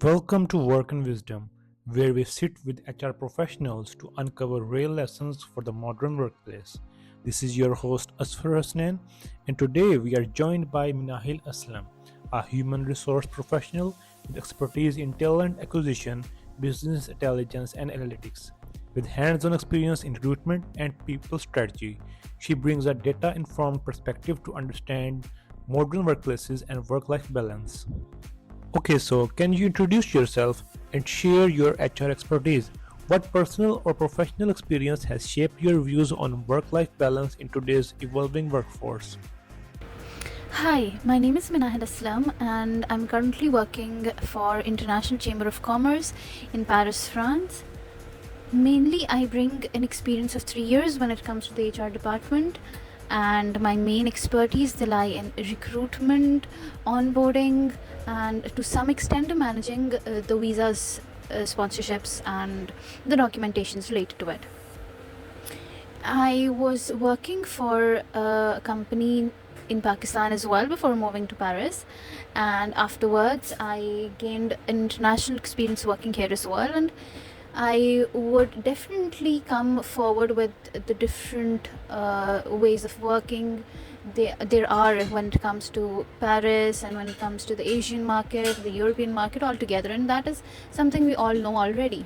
Welcome to Work and Wisdom, where we sit with HR professionals to uncover real lessons for the modern workplace. This is your host Asfar Hasnain, and today we are joined by Minahil Aslam, a human resource professional with expertise in talent acquisition, business intelligence, and analytics. With hands on experience in recruitment and people strategy, she brings a data informed perspective to understand modern workplaces and work life balance. Okay, so can you introduce yourself and share your HR expertise? What personal or professional experience has shaped your views on work life balance in today's evolving workforce? Hi, my name is Minahil Aslam and I'm currently working for International Chamber of Commerce in Paris, France. Mainly, I bring an experience of 3 years when it comes to the HR department, and my main expertise they lie in recruitment, onboarding, and to some extent managing the visas, sponsorships, and the documentations related to it. I was working for a company in Pakistan as well before moving to Paris, and afterwards I gained an international experience working here as well. And I would definitely come forward with the different ways of working there are when it comes to Paris and when it comes to the Asian market, the European market altogether, and that is something we all know already.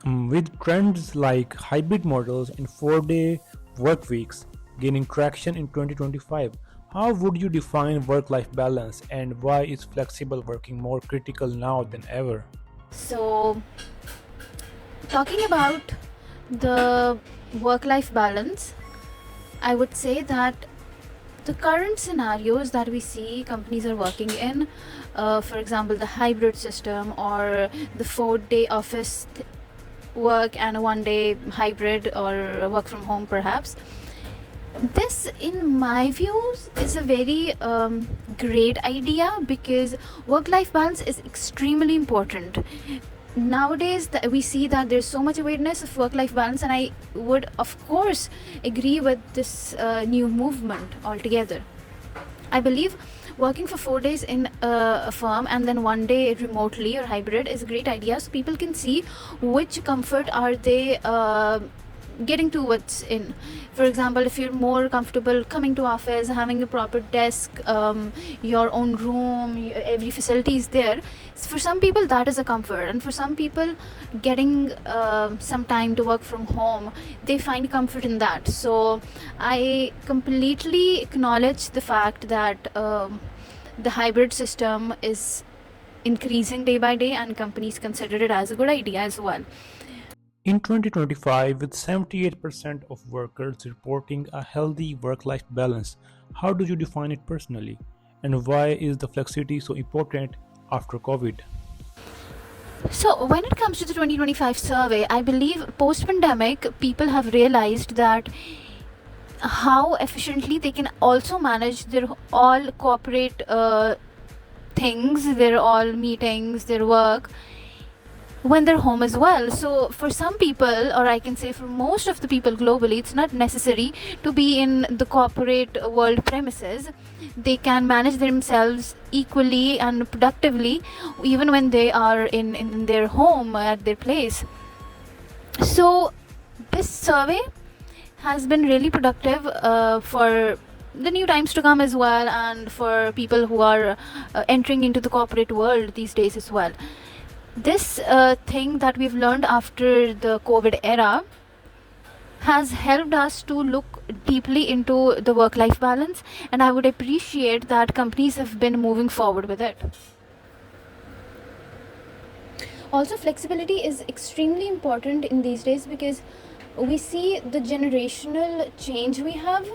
With trends like hybrid models and 4-day work weeks gaining traction in 2025, how would you define work life balance and why is flexible working more critical now than ever? So, talking about the work life balance, I would say that the current scenarios that we see companies are working in, for example, the hybrid system or the 4-day office work and a 1-day hybrid or work from home, perhaps. This, in my views, is a very great idea because work life balance is extremely important. Nowadays, we see that there's so much awareness of work life balance, and I would, of course, agree with this new movement altogether. I believe working for 4 days in a firm and then 1 day remotely or hybrid is a great idea so people can see which comfort are they getting towards in. For example, if you're more comfortable coming to office, having a proper desk, your own room, every facility is there. For some people that is a comfort, and for some people getting some time to work from home, they find comfort in that. So I completely acknowledge the fact that the hybrid system is increasing day by day and companies consider it as a good idea as well. In 2025, with 78% of workers reporting a healthy work life balance, how do you define it personally? And why is the flexibility so important after COVID? So, when it comes to the 2025 survey, I believe post pandemic, people have realized that how efficiently they can also manage their all corporate things, their all meetings, their work when they're home as well. So, for some people, or I can say for most of the people globally, it's not necessary to be in the corporate world premises. They can manage themselves equally and productively even when they are in their home at their place. So, this survey has been really productive for the new times to come as well, and for people who are entering into the corporate world these days as well. This thing that we've learned after the COVID era has helped us to look deeply into the work life balance, and I would appreciate that companies have been moving forward with it. Also, flexibility is extremely important in these days because we see the generational change we have.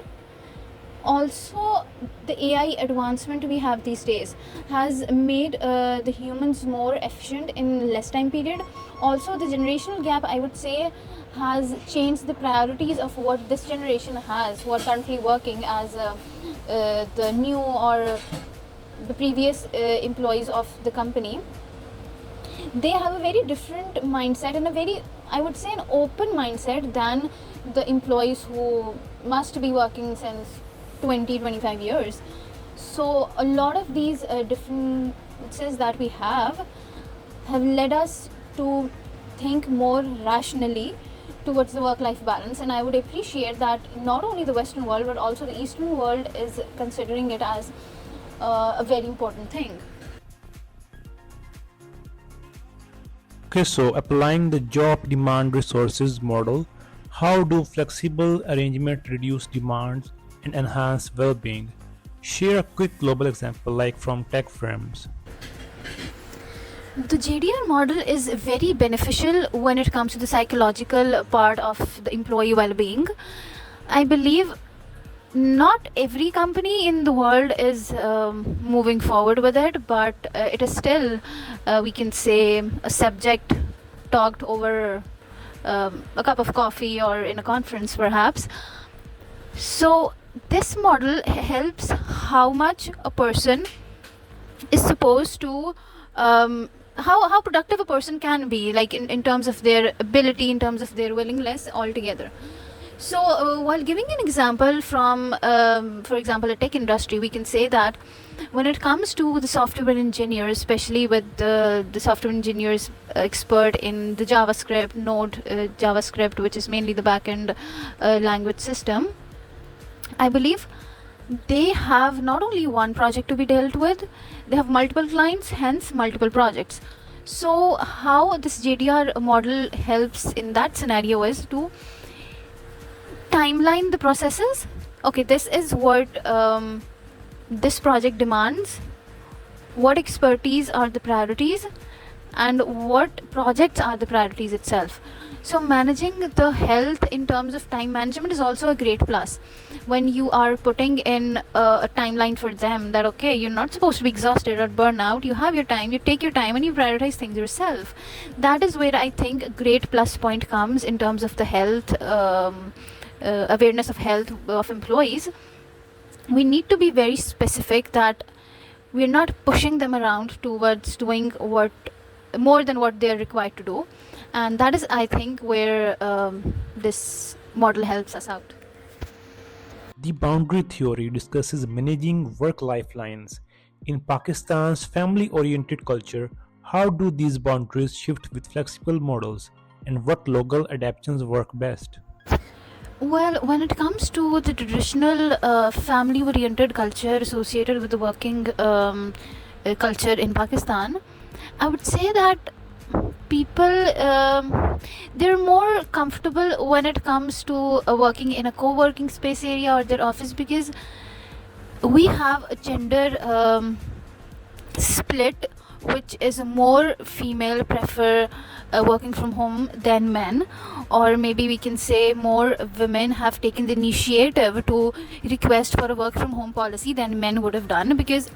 Also, the AI advancement we have these days has made the humans more efficient in less time period. Also, the generational gap, I would say, has changed the priorities of what this generation has, who are currently working as the new or the previous employees of the company. They have a very different mindset and a very, I would say, an open mindset than the employees who must be working since 20 25 years. So a lot of these differences that we have have led us to think more rationally towards the work-life balance, and I would appreciate that not only the Western world but also the Eastern world is considering it as a very important thing. Okay, so applying the job demand resources model, how do flexible arrangements reduce demands and enhance well-being? Share a quick global example like from tech firms. The JDR model is very beneficial when it comes to the psychological part of the employee well-being. I believe not every company in the world is moving forward with it, but it is still, we can say, a subject talked over a cup of coffee or in a conference perhaps. So this model helps how much a person is supposed to how productive a person can be, like in terms of their ability, in terms of their willingness altogether. So while giving an example from for example a tech industry, we can say that when it comes to the software engineers, especially with the software engineers expert in the JavaScript node, JavaScript, which is mainly the backend language system, I believe they have not only one project to be dealt with, they have multiple clients, hence multiple projects. So how this JDR model helps in that scenario is to timeline the processes. Okay, this is what this project demands, what expertise are the priorities, and what projects are the priorities itself. So managing the health in terms of time management is also a great plus when you are putting in a timeline for them, that okay, you're not supposed to be exhausted or burn out, you have your time, you take your time and you prioritize things yourself. That is where I think a great plus point comes in terms of the health awareness of health of employees. We need to be very specific that we're not pushing them around towards doing what more than what they're required to do, and that is, I think, where this model helps us out. The boundary theory discusses managing work lifelines. In Pakistan's family oriented culture, how do these boundaries shift with flexible models, and what local adaptations work best? Well, when it comes to the traditional family oriented culture associated with the working culture in Pakistan, I would say that people they're more comfortable when it comes to working in a co-working space area or their office, because we have a gender split which is more female prefer working from home than men, or maybe we can say more women have taken the initiative to request for a work from home policy than men would have done, because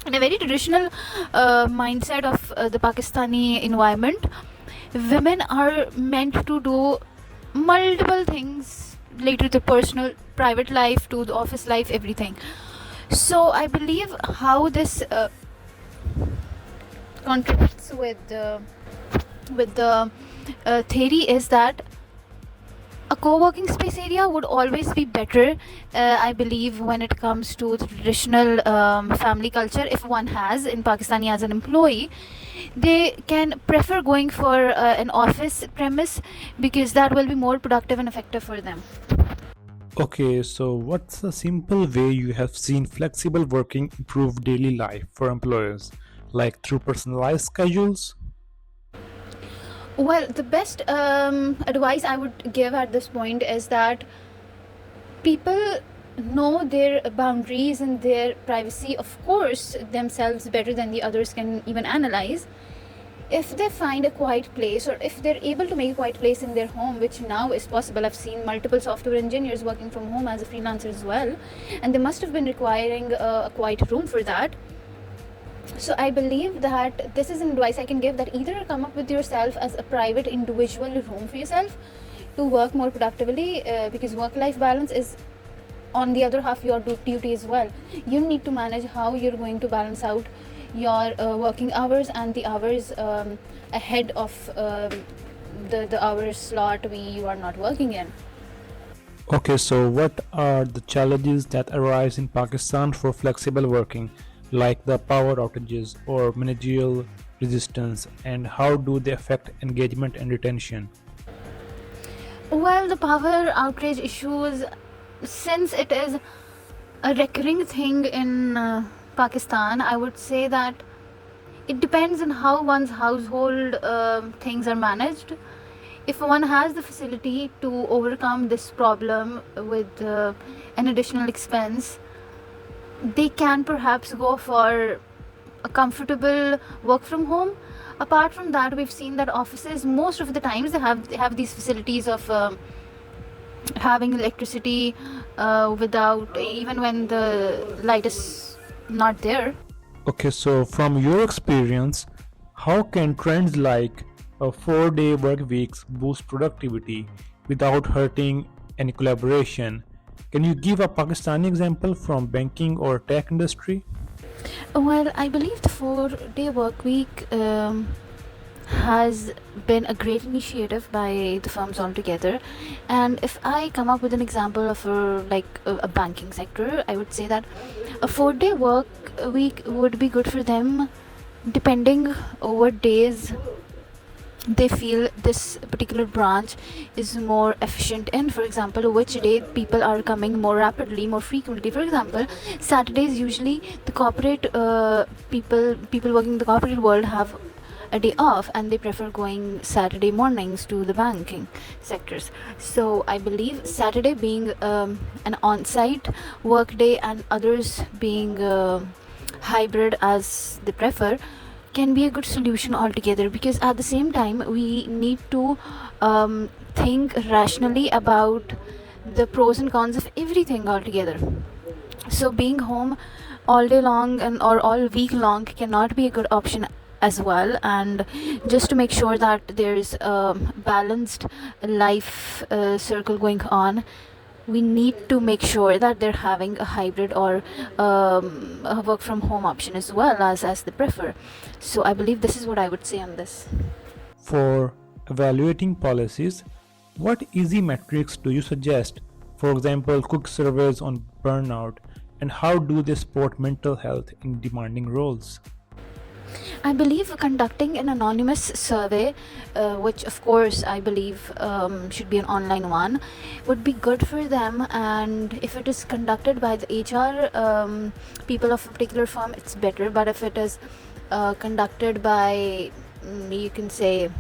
in a very traditional mindset of the Pakistani environment, women are meant to do multiple things related to personal private life to the office life, everything. So I believe how this contradicts with the theory is that a co-working space area would always be better, I believe, when it comes to the traditional family culture. If one has in Pakistani as an employee, they can prefer going for an office premise, because that will be more productive and effective for them. Okay, so what's a simple way you have seen flexible working improve daily life for employers, like through personalized schedules? Well, the best advice I would give at this point is that people know their boundaries and their privacy, of course, themselves better than the others can even analyze. If they find a quiet place, or if they're able to make a quiet place in their home, which now is possible, I've seen multiple software engineers working from home as a freelancer as well, and they must have been requiring a quiet room for that. So I believe that this is an advice I can give, that either come up with yourself as a private individual room for yourself to work more productively, because work-life balance is on the other half your duty as well. You need to manage how you're going to balance out your working hours and the hours ahead of the hours slot you are not working in. Okay, so what are the challenges that arise in Pakistan for flexible working, like the power outages or managerial resistance, and how do they affect engagement and retention? Well, the power outrage issues, since it is a recurring thing in Pakistan, I would say that it depends on how one's household things are managed. If one has the facility to overcome this problem with an additional expense, they can perhaps go for a comfortable work from home. Apart from that, we've seen that offices most of the times they have these facilities of having electricity without, even when the light is not there. Okay, so from your experience, how can trends like a 4-day work weeks boost productivity without hurting any collaboration? Can you give a Pakistani example from banking or tech industry? Well, I believe the 4-day work week has been a great initiative by the firms altogether. And if I come up with an example of a banking sector, I would say that a 4-day work week would be good for them, depending what days they feel this particular branch is more efficient in. For example, which day people are coming more rapidly, more frequently. For example, Saturdays usually the corporate people working in the corporate world have a day off, and they prefer going Saturday mornings to the banking sectors. So I believe Saturday being an on-site work day and others being hybrid as they prefer can be a good solution altogether, because at the same time we need to think rationally about the pros and cons of everything altogether. So being home all day long and or all week long cannot be a good option as well. And just to make sure that there's a balanced life circle going on, we need to make sure that they're having a hybrid or a work from home option as well as they prefer. So I believe this is what I would say on this. For evaluating policies, what easy metrics do you suggest? For example, quick surveys on burnout, and how do they support mental health in demanding roles? I believe conducting an anonymous survey, which of course I believe should be an online one, would be good for them. And if it is conducted by the HR people of a particular firm, it's better. But if it is conducted by, you can say,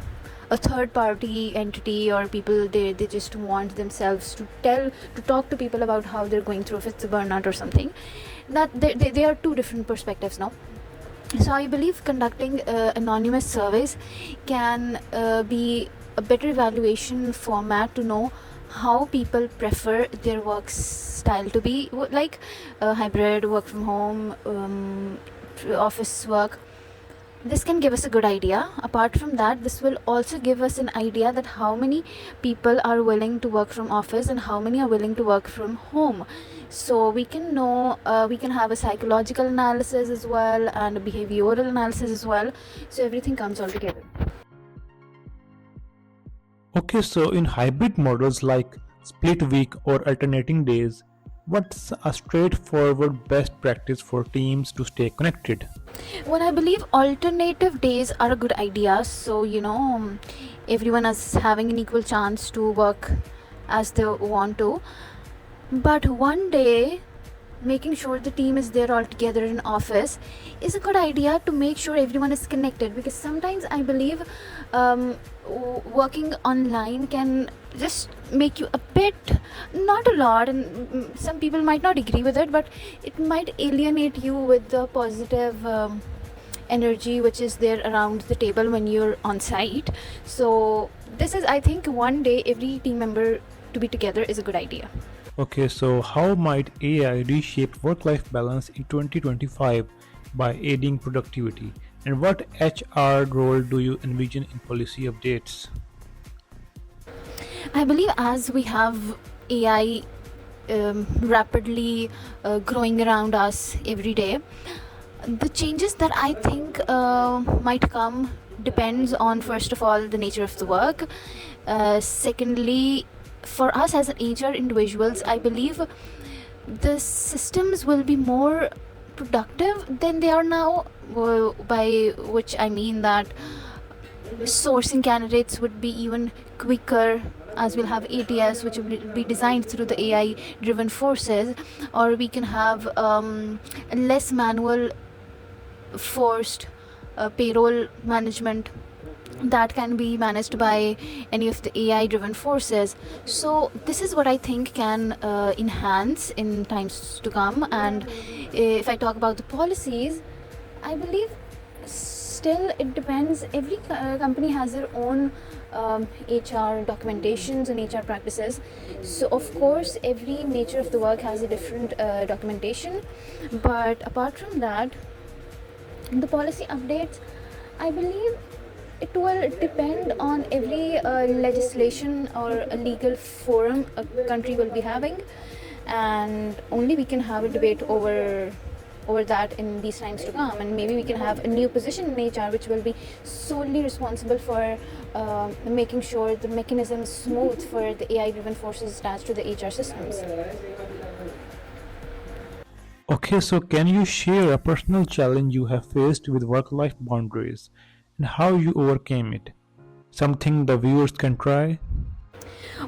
a third party entity, or people they just want themselves to talk to people about how they're going through, if it's a burnout or something, that they are two different perspectives now. So I believe conducting anonymous surveys can be a better evaluation format to know how people prefer their work style to be, like hybrid, work from home, office work. This can give us a good idea. Apart from that, this will also give us an idea that how many people are willing to work from office and how many are willing to work from home. So we can know, we can have a psychological analysis as well and a behavioral analysis as well. So everything comes all together. Okay, so in hybrid models like split week or alternating days, what's a straightforward best practice for teams to stay connected? Well, I believe alternative days are a good idea. So, everyone is having an equal chance to work as they want to. But one day, making sure the team is there all together in office is a good idea to make sure everyone is connected, because sometimes I believe working online can just make you a bit, not a lot, and some people might not agree with it, but it might alienate you with the positive energy which is there around the table when you're on site. So this is, I think, one day every team member to be together is a good idea. Okay, so how might AI reshape work-life balance in 2025 by aiding productivity? And what HR role do you envision in policy updates? I believe as we have AI rapidly growing around us every day, the changes that I think might come depends on, first of all, the nature of the work. Secondly, for us as an HR individuals, I believe the systems will be more productive than they are now, by which I mean that sourcing candidates would be even quicker, as we'll have ATS, which will be designed through the AI driven forces, or we can have less manual forced payroll management that can be managed by any of the AI driven forces. So this is what I think can enhance in times to come. And if I talk about the policies, I believe still it depends. Every company has their own HR documentations and HR practices. So of course every nature of the work has a different documentation. But apart from that, the policy updates, I believe it will depend on every legislation or a legal forum a country will be having, and only we can have a debate over that in these times to come. And maybe we can have a new position in HR which will be solely responsible for making sure the mechanism is smooth for the AI driven forces attached to the HR systems. Okay, so can you share a personal challenge you have faced with work life boundaries and how you overcame it? Something the viewers can try?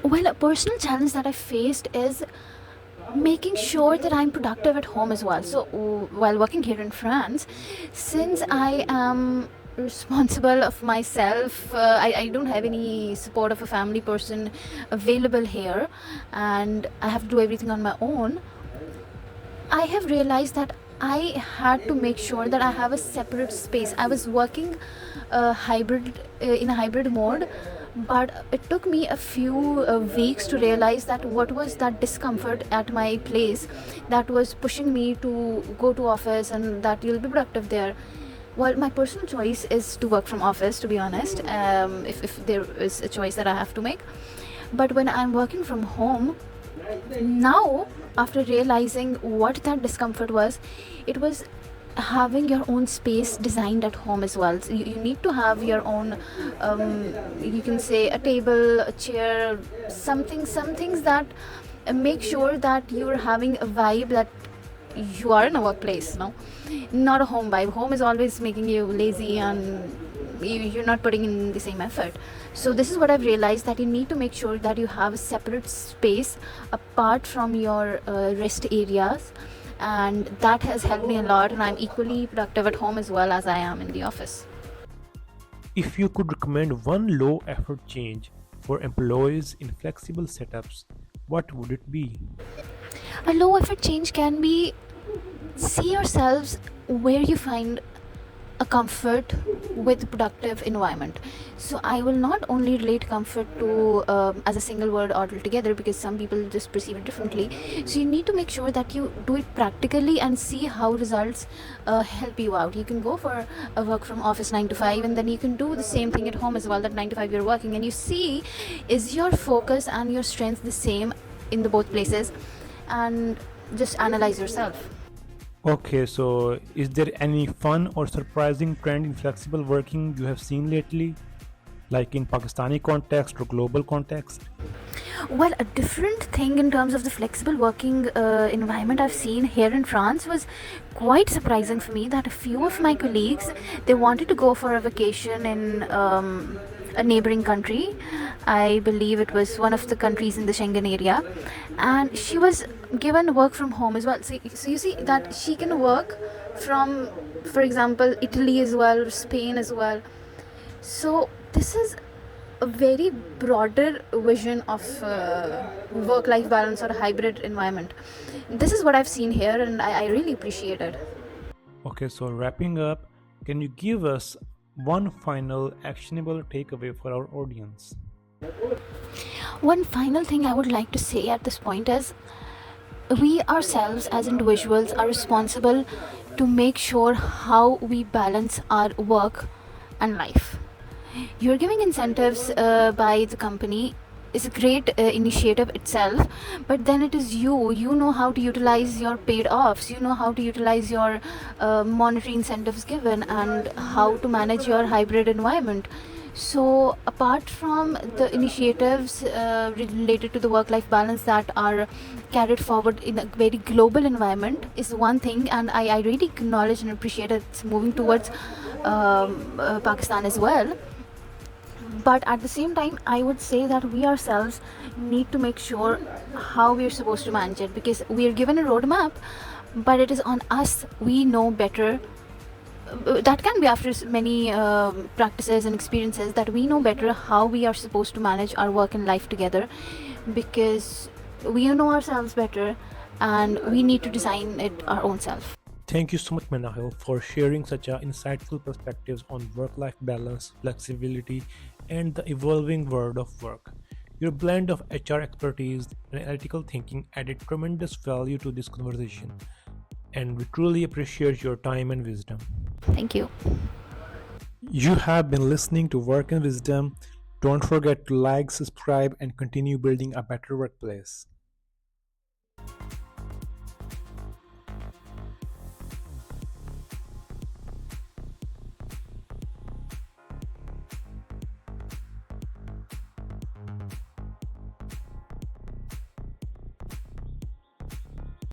Well, a personal challenge that I faced is making sure that I'm productive at home as well. So while working here in France, since I am responsible of myself, I don't have any support of a family person available here, and I have to do everything on my own. I have realized that I had to make sure that I have a separate space. I was working hybrid in a hybrid mode, but it took me a few weeks to realize that what was that discomfort at my place that was pushing me to go to office and that you'll be productive there. Well, my personal choice is to work from office, to be honest, if there is a choice that I have to make. But when I'm working from home, now after realizing what that discomfort was, it was having your own space designed at home as well. So you need to have your own you can say a table, a chair, some things that make sure that you're having a vibe that you are in a workplace, no, not a home vibe. Home is always making you lazy and you're not putting in the same effort. So this is what I've realized, that you need to make sure that you have a separate space apart from your rest areas, and that has helped me a lot, and I'm equally productive at home as well as I am in the office. If you could recommend one low effort change for employees in flexible setups, what would it be? A low effort change can be, see yourselves where you find a comfort with productive environment. So I will not only relate comfort to as a single word altogether, because some people just perceive it differently. So you need to make sure that you do it practically and see how results help you out. You can go for a work from office 9 to 5, and then you can do the same thing at home as well, that 9 to 5 you're working, and you see is your focus and your strength the same in the both places, and just analyze yourself. Okay, so is there any fun or surprising trend in flexible working you have seen lately, like in Pakistani context or global context? Well, a different thing in terms of the flexible working environment I've seen here in France was quite surprising for me, that a few of my colleagues, they wanted to go for a vacation in a neighboring country. I believe it was one of the countries in the Schengen area, and she was given work from home as well. So you see that she can work from, for example, Italy as well, Spain as well. So this is a very broader vision of work-life balance or a hybrid environment. This is what I've seen here, and I really appreciate it. Okay, so wrapping up, can you give us one final actionable takeaway for our audience? One final thing I would like to say at this point is, we ourselves as individuals are responsible to make sure how we balance our work and life. You're giving incentives by the company is a great initiative itself, but then it is you know how to utilize your paid offs, you know how to utilize your monetary incentives given, and how to manage your hybrid environment. So, apart from the initiatives related to the work life balance that are carried forward in a very global environment, is one thing, and I really acknowledge and appreciate it's moving towards Pakistan as well. But at the same time, I would say that we ourselves need to make sure how we're supposed to manage it, because we are given a roadmap, but it is on us. We know better. That can be after many practices and experiences, that we know better how we are supposed to manage our work and life together, because we know ourselves better and we need to design it our own self. Thank you so much, Minahil, for sharing such a insightful perspectives on work-life balance, flexibility, and the evolving world of work. Your blend of HR expertise and analytical thinking added tremendous value to this conversation, and we truly appreciate your time and wisdom. Thank you. You have been listening to Work and Wisdom. Don't forget to like, subscribe, and continue building a better workplace.